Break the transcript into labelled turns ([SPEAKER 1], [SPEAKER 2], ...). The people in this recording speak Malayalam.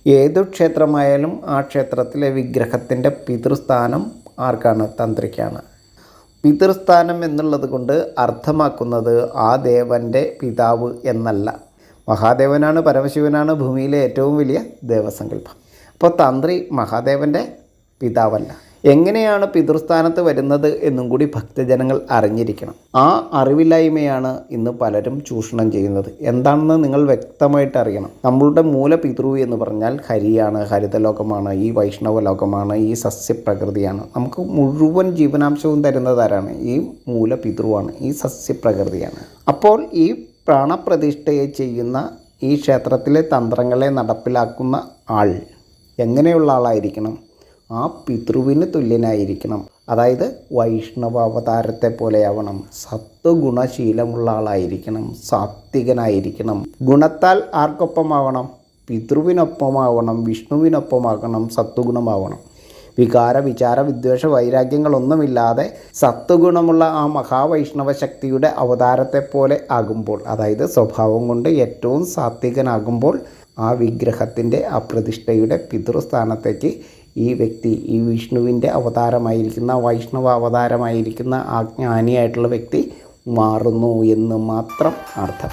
[SPEAKER 1] ഏതു ക്ഷേത്രമായാലും ആ ക്ഷേത്രത്തിലെ വിഗ്രഹത്തിൻ്റെ പിതൃസ്ഥാനം ആർക്കാണ്? തന്ത്രിക്കാണ്. പിതൃസ്ഥാനം എന്നുള്ളത് കൊണ്ട് അർത്ഥമാക്കുന്നത് ആ ദേവൻ്റെ പിതാവ് എന്നല്ല. മഹാദേവനാണ്, പരമശിവനാണ് ഭൂമിയിലെ ഏറ്റവും വലിയ ദേവസങ്കല്പം. അപ്പോൾ തന്ത്രി മഹാദേവൻ്റെ പിതാവല്ല. എങ്ങനെയാണ് പിതൃസ്ഥാനത്ത് വരുന്നത് എന്നും കൂടി ഭക്തജനങ്ങൾ അറിഞ്ഞിരിക്കണം. ആ അറിവില്ലായ്മയാണ് ഇന്ന് പലരും ചൂഷണം ചെയ്യുന്നത്. എന്താണെന്ന് നിങ്ങൾ വ്യക്തമായിട്ട് അറിയണം. നമ്മളുടെ മൂലപിതൃ എന്ന് പറഞ്ഞാൽ ഹരിയാണ്, ഹരിതലോകമാണ്, ഈ വൈഷ്ണവ ലോകമാണ്, ഈ സസ്യപ്രകൃതിയാണ്. നമുക്ക് മുഴുവൻ ജീവനാംശവും തരുന്നതാരാണ്? ഈ മൂലപിതൃവാണ്, ഈ സസ്യപ്രകൃതിയാണ്. അപ്പോൾ ഈ പ്രാണപ്രതിഷ്ഠയെ ചെയ്യുന്ന, ഈ ക്ഷേത്രത്തിലെ തന്ത്രങ്ങളെ നടപ്പിലാക്കുന്ന ആൾ എങ്ങനെയുള്ള ആളായിരിക്കണം? ആ പിതൃവിന് തുല്യനായിരിക്കണം. അതായത് വൈഷ്ണവ അവതാരത്തെ പോലെയാവണം. സത്വഗുണശീലമുള്ള ആളായിരിക്കണം, സാത്വികനായിരിക്കണം. ഗുണത്താൽ ആർക്കൊപ്പമാവണം? പിതൃവിനൊപ്പമാവണം, വിഷ്ണുവിനൊപ്പമാകണം, സത്വഗുണമാവണം. വികാര വിചാര വിദ്വേഷ വൈരാഗ്യങ്ങളൊന്നുമില്ലാതെ സത്വഗുണമുള്ള ആ മഹാവൈഷ്ണവ ശക്തിയുടെ അവതാരത്തെ പോലെ ആകുമ്പോൾ, അതായത് സ്വഭാവം കൊണ്ട് ഏറ്റവും സാത്വികനാകുമ്പോൾ, ആ വിഗ്രഹത്തിൻ്റെ ആ പ്രതിഷ്ഠയുടെ പിതൃസ്ഥാനത്തേക്ക് ഈ വ്യക്തി, ഈ വിഷ്ണുവിൻ്റെ അവതാരമായിരിക്കുന്ന, വൈഷ്ണവ അവതാരമായിരിക്കുന്ന ആ ജ്ഞാനിയായിട്ടുള്ള വ്യക്തി മാറുന്നു എന്ന് മാത്രം അർത്ഥം.